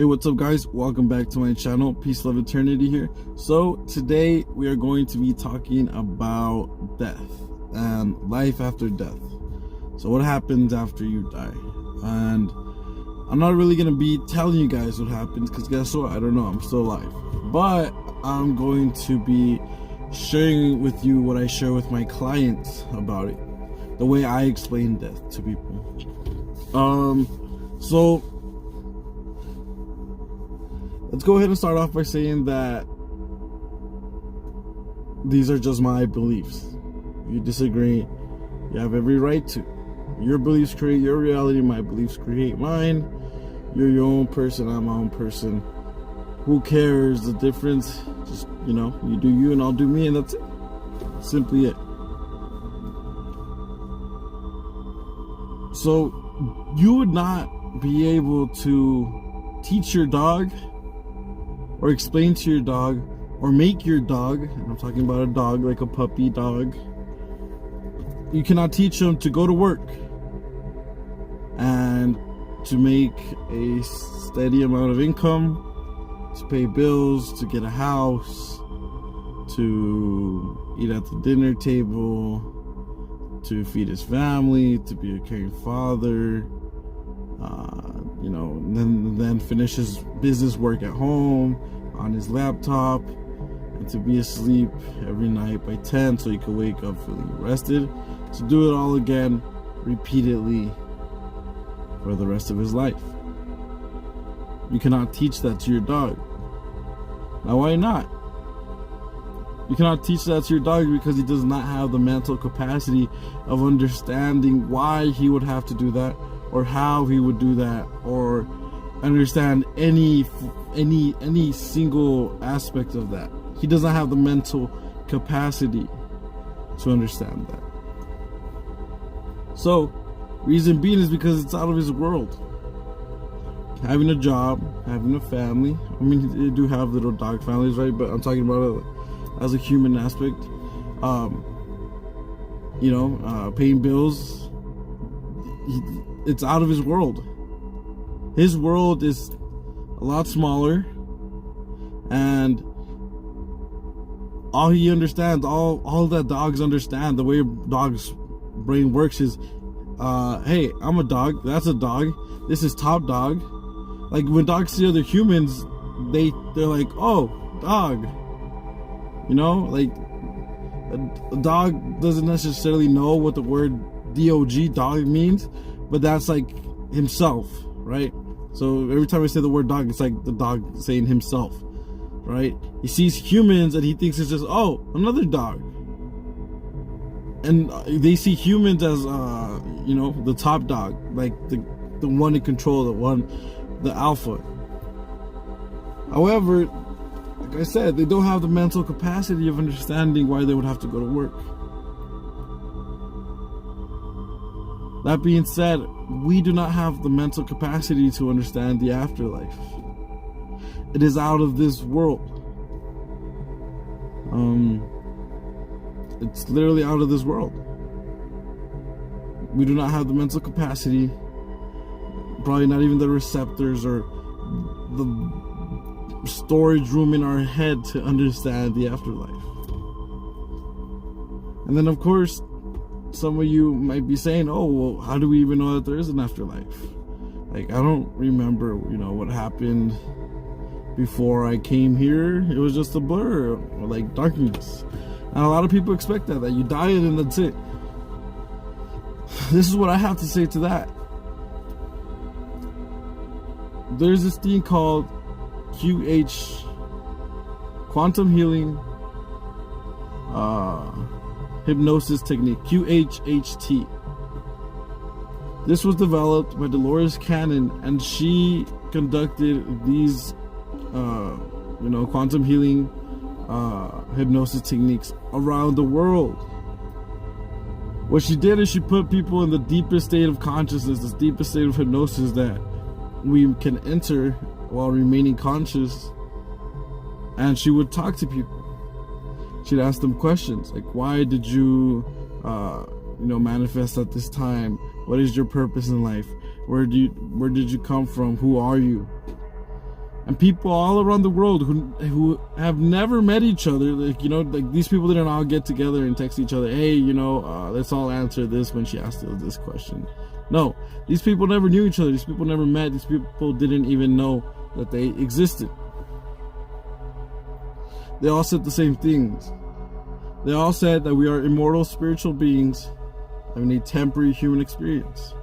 Hey, what's up guys? Welcome back to my channel. Peace, love, eternity here. So today we are going to be talking about death and life after death. So what happens after you die? And I'm not really going to be telling you guys what happens because guess what? I don't know. I'm still alive. But I'm going to be sharing with you what I share with my clients about it. The way I explain death to people. So let's go ahead and start off by saying that these are just my beliefs. If you disagree, you have every right to. Your beliefs create your reality, my beliefs create mine. You're your own person, I'm my own person. Who cares the difference? Just, you do you and I'll do me, and that's it. Simply it. So you would not be able to teach your dog or explain to your dog or make your dog, and I'm talking about a dog like a puppy dog, you cannot teach them to go to work and to make a steady amount of income, to pay bills, to get a house, to eat at the dinner table, to feed his family, to be a caring father, then finish his business work at home on his laptop, and to be asleep every night by 10 so he could wake up feeling rested, to do it all again repeatedly for the rest of his life. You cannot teach that to your dog. Now, why not? You cannot teach that to your dog because he does not have the mental capacity of understanding why he would have to do that, or how he would do that, or understand any single aspect of that. He does not have the mental capacity to understand that. So, reason being is because it's out of his world. Having a job, having a family. I mean, they do have little dog families, right? But I'm talking about it as a human aspect. Paying bills. It's out of his world. His world is a lot smaller, and all he understands, all that dogs understand, the way a dog's brain works is, hey, I'm a dog, that's a dog, this is top dog. Like when dogs see other humans, they're like, oh, dog. Like a dog doesn't necessarily know what the word dog, dog means, but that's like himself, right? So every time I say the word dog, it's like the dog saying himself, right? He sees humans and he thinks it's just, oh, another dog. And they see humans as, the top dog, like the one in control, the alpha. However, like I said, they don't have the mental capacity of understanding why they would have to go to work. That being said, we do not have the mental capacity to understand the afterlife. It is out of this world. It's literally out of this world. We do not have the mental capacity, probably not even the receptors or the storage room in our head to understand the afterlife. And then of course, some of you might be saying, oh, well, how do we even know that there is an afterlife? Like, I don't remember, what happened before I came here. It was just a blur, or like darkness. And a lot of people expect that you die and that's it. This is what I have to say to that. There's this thing called QH, quantum healing, hypnosis technique, QHHT. This was developed by Dolores Cannon, and she conducted these, quantum healing, hypnosis techniques around the world. What she did is she put people in the deepest state of consciousness, this deepest state of hypnosis that we can enter while remaining conscious, and she would talk to people. She'd ask them questions like, why did you manifest at this time? What is your purpose in life? Where did you come from? Who are you? And people all around the world who have never met each other, like, you know, like these people didn't all get together and text each other, hey, you know, let's all answer this when she asked us this question. No, these people never knew each other. These people never met. These people didn't even know that they existed. They all said the same things. They all said that we are immortal spiritual beings having a temporary human experience,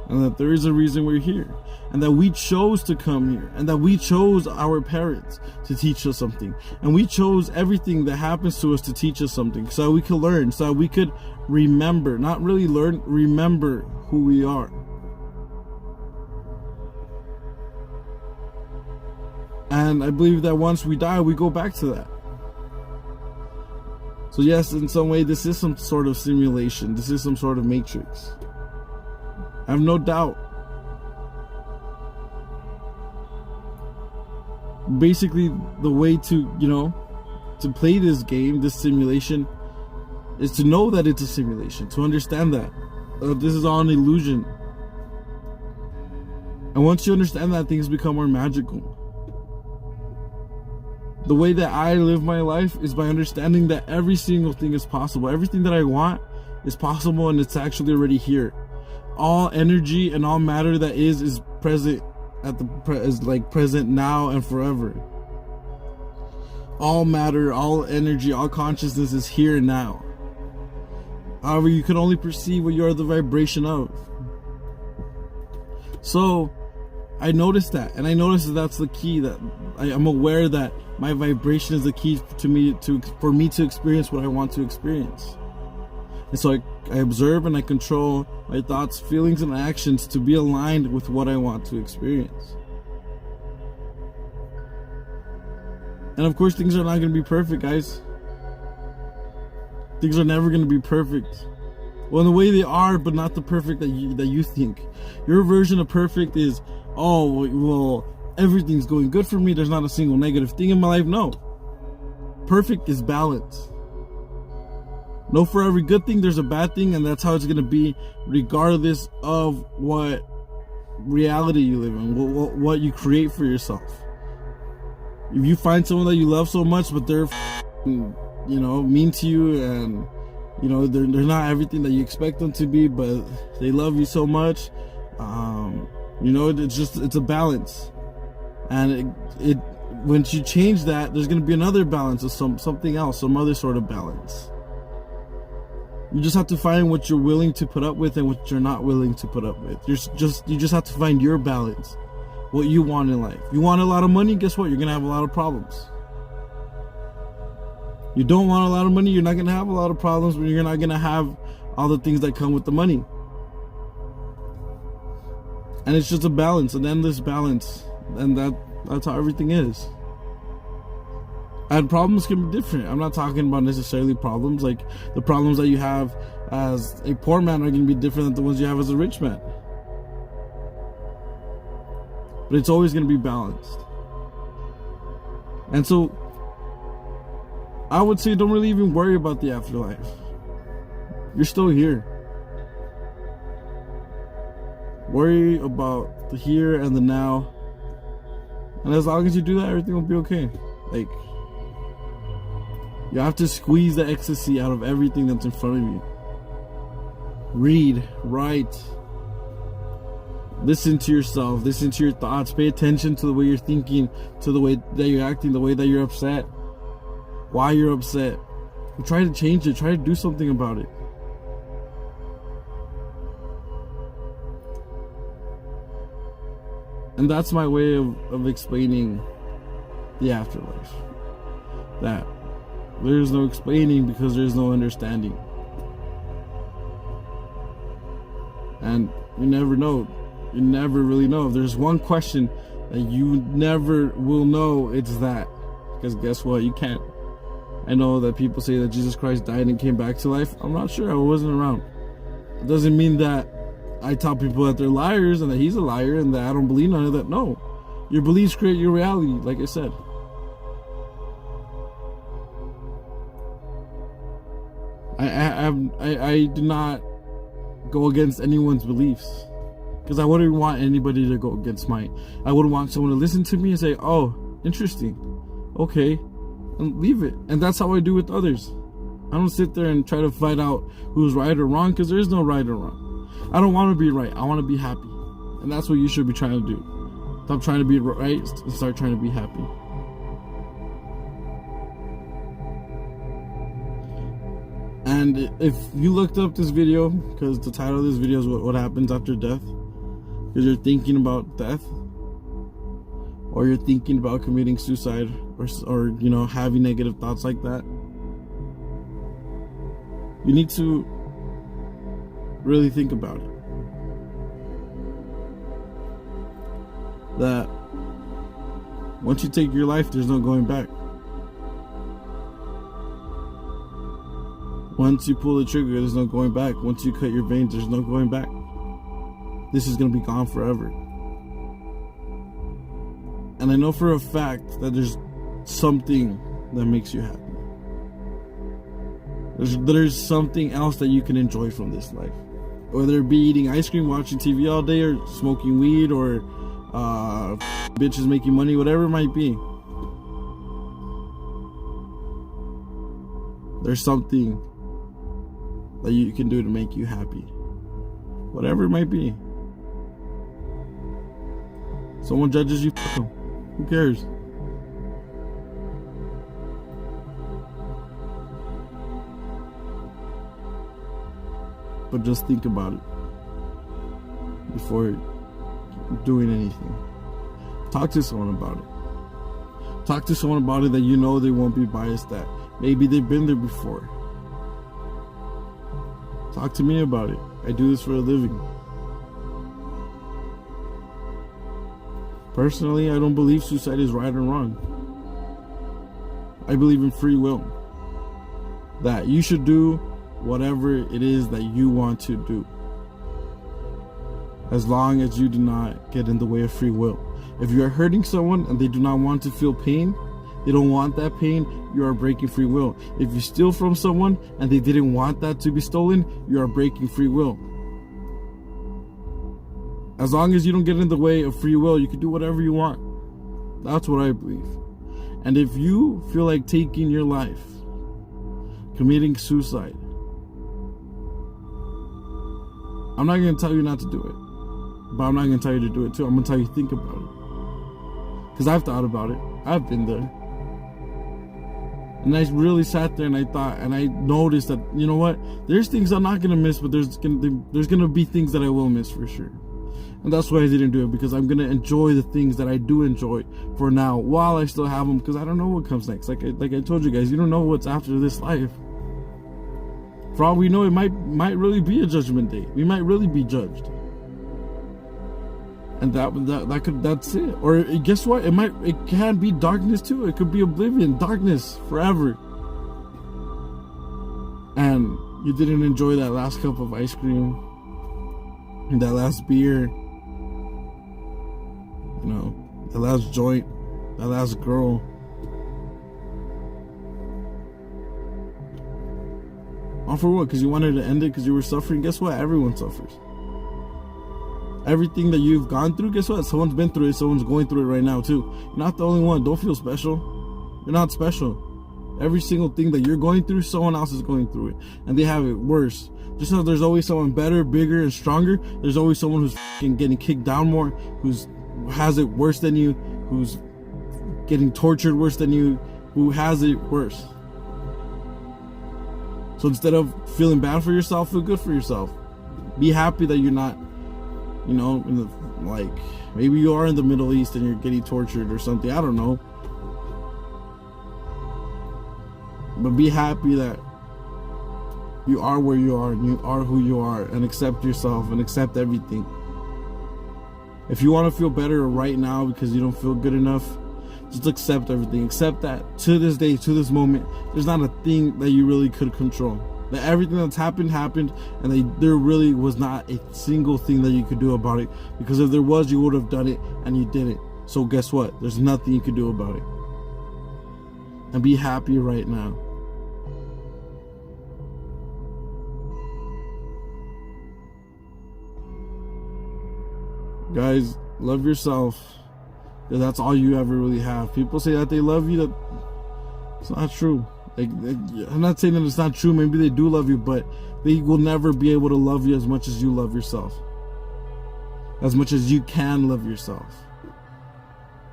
and that there is a reason we're here, and that we chose to come here, and that we chose our parents to teach us something, and we chose everything that happens to us to teach us something, so that we could learn, so that we could remember, not really learn, remember who we are. And I believe that once we die, we go back to that. So yes, in some way, this is some sort of simulation. This is some sort of matrix. I have no doubt. Basically, the way to, you know, to play this game, this simulation, is to know that it's a simulation, to understand that this is all an illusion. And once you understand that, things become more magical. The way that I live my life is by understanding that every single thing is possible. Everything that I want is possible, and it's actually already here. All energy and all matter that is present at is like present now and forever. All matter, all energy, all consciousness is here and now. However, you can only perceive what you are the vibration of. So I noticed that, and I noticed that that's the key. That I'm aware that my vibration is the key for me to experience what I want to experience. And so I observe and I control my thoughts, feelings, and actions to be aligned with what I want to experience. And of course, things are not going to be perfect, guys. Things are never going to be perfect. Well, in the way they are, but not the perfect that you think. Your version of perfect is, oh, well, everything's going good for me. There's not a single negative thing in my life. No. Perfect is balance. No, for every good thing, there's a bad thing, and that's how it's going to be, regardless of what reality you live in, what you create for yourself. If you find someone that you love so much, but they're, you know, mean to you, and, you know, they're not everything that you expect them to be, but they love you so much, you know, it's a balance. And it once you change that, there's going to be another balance of something else, some other sort of balance. You just have to find what you're willing to put up with and what you're not willing to put up with. You just have to find your balance, what you want in life. You want a lot of money, guess what? You're going to have a lot of problems. You don't want a lot of money, you're not going to have a lot of problems, but you're not going to have all the things that come with the money. And it's just a balance, an endless balance. And that's how everything is. And problems can be different. I'm not talking about necessarily problems. Like, the problems that you have as a poor man are going to be different than the ones you have as a rich man. But it's always going to be balanced. And so, I would say don't really even worry about the afterlife. You're still here. Worry about the here and the now. And as long as you do that, everything will be okay. Like, you have to squeeze the ecstasy out of everything that's in front of you. Read, write, listen to yourself, listen to your thoughts, pay attention to the way you're thinking, to the way that you're acting, the way that you're upset, why you're upset. And try to change it, try to do something about it. And that's my way of explaining the afterlife. That there's no explaining because there's no understanding. And you never know. You never really know. If there's one question that you never will know, it's that. Because guess what? You can't. I know that people say that Jesus Christ died and came back to life. I'm not sure. I wasn't around. It doesn't mean that I tell people that they're liars and that he's a liar and that I don't believe none of that. No. Your beliefs create your reality, like I said. I do not go against anyone's beliefs. Because I wouldn't want anybody to go against mine. I would want someone to listen to me and say, oh, interesting, okay, and leave it. And that's how I do with others. I don't sit there and try to find out who's right or wrong, because there is no right or wrong. I don't want to be right. I want to be happy. And that's what you should be trying to do. Stop trying to be right and start trying to be happy. And if you looked up this video, because the title of this video is what happens after death, because you're thinking about death, or you're thinking about committing suicide, or you know, having negative thoughts like that, you need to really think about it. That once you take your life, there's no going back. Once you pull the trigger, there's no going back. Once you cut your veins, there's no going back. This is going to be gone forever. And I know for a fact that there's something that makes you happy. There's something else that you can enjoy from this life. Whether it be eating ice cream, watching TV all day, or smoking weed, or bitches making money, whatever it might be. There's something that you can do to make you happy. Whatever it might be. Someone judges you, f*** them. Who cares? But just think about it before doing anything. Talk to someone about it. Talk to someone about it that you know they won't be biased at. Maybe they've been there before. Talk to me about it. I do this for a living. Personally, I don't believe suicide is right or wrong. I believe in free will. That you should do whatever it is that you want to do, as long as you do not get in the way of free will. If you are hurting someone and they do not want to feel pain, they don't want that pain, you are breaking free will. If you steal from someone and they didn't want that to be stolen, you are breaking free will. As long as you don't get in the way of free will, you can do whatever you want. That's what I believe. And if you feel like taking your life, committing suicide, I'm not going to tell you not to do it, but I'm not going to tell you to do it too. I'm going to tell you to think about it. Because I've thought about it. I've been there. And I really sat there and I thought, and I noticed that, you know what? There's things I'm not going to miss, but there's going to be things that I will miss for sure. And that's why I didn't do it, because I'm going to enjoy the things that I do enjoy for now while I still have them, because I don't know what comes next. Like I told you guys, you don't know what's after this life. For all we know, it might really be a judgment day. We might really be judged. And that's it. Or guess what? It can be darkness too. It could be oblivion, darkness forever. And you didn't enjoy that last cup of ice cream, that last beer, you know, the last joint, that last girl. All for what? Because you wanted to end it because you were suffering? Guess what? Everyone suffers. Everything that you've gone through, guess what? Someone's been through it. Someone's going through it right now too. You're not the only one. Don't feel special. You're not special. Every single thing that you're going through, someone else is going through it. And they have it worse. Just as there's always someone better, bigger, and stronger, there's always someone who's getting kicked down more, who has it worse than you, who's getting tortured worse than you, who has it worse. So instead of feeling bad for yourself, feel good for yourself. Be happy that you're not, you know, like maybe you are in the Middle East and you're getting tortured or something. I don't know. But be happy that you are where you are and you are who you are, and accept yourself and accept everything. If you want to feel better right now because you don't feel good enough, just accept everything. Accept that to this day, to this moment, there's not a thing that you really could control. That everything that's happened, and there really was not a single thing that you could do about it. Because if there was, you would have done it, and you didn't. So guess what? There's nothing you could do about it. And be happy right now. Guys, love yourself. Because that's all you ever really have. People say that they love you. That it's not true. Like, I'm not saying that it's not true. Maybe they do love you, but they will never be able to love you as much as you love yourself. As much as you can love yourself.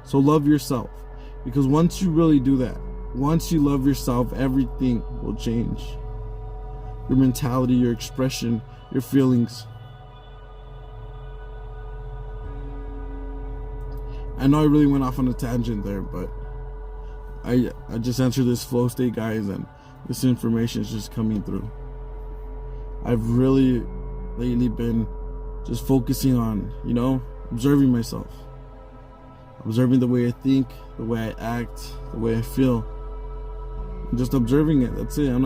So love yourself. Because once you really do that, once you love yourself, everything will change. Your mentality, your expression, your feelings. I know I really went off on a tangent there, but I just answered this flow state, guys, and this information is just coming through. I've really lately been just focusing on, observing myself. Observing the way I think, the way I act, the way I feel. I'm just observing it. That's it. I'm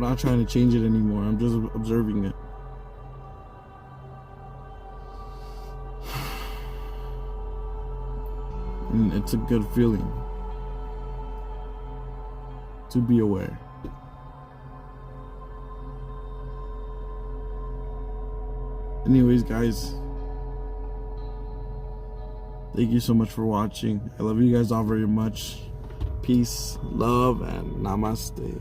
not trying to change it anymore. I'm just observing it. And it's a good feeling to be aware. Anyways, guys, thank you so much for watching. I love you guys all very much. Peace, love, and namaste.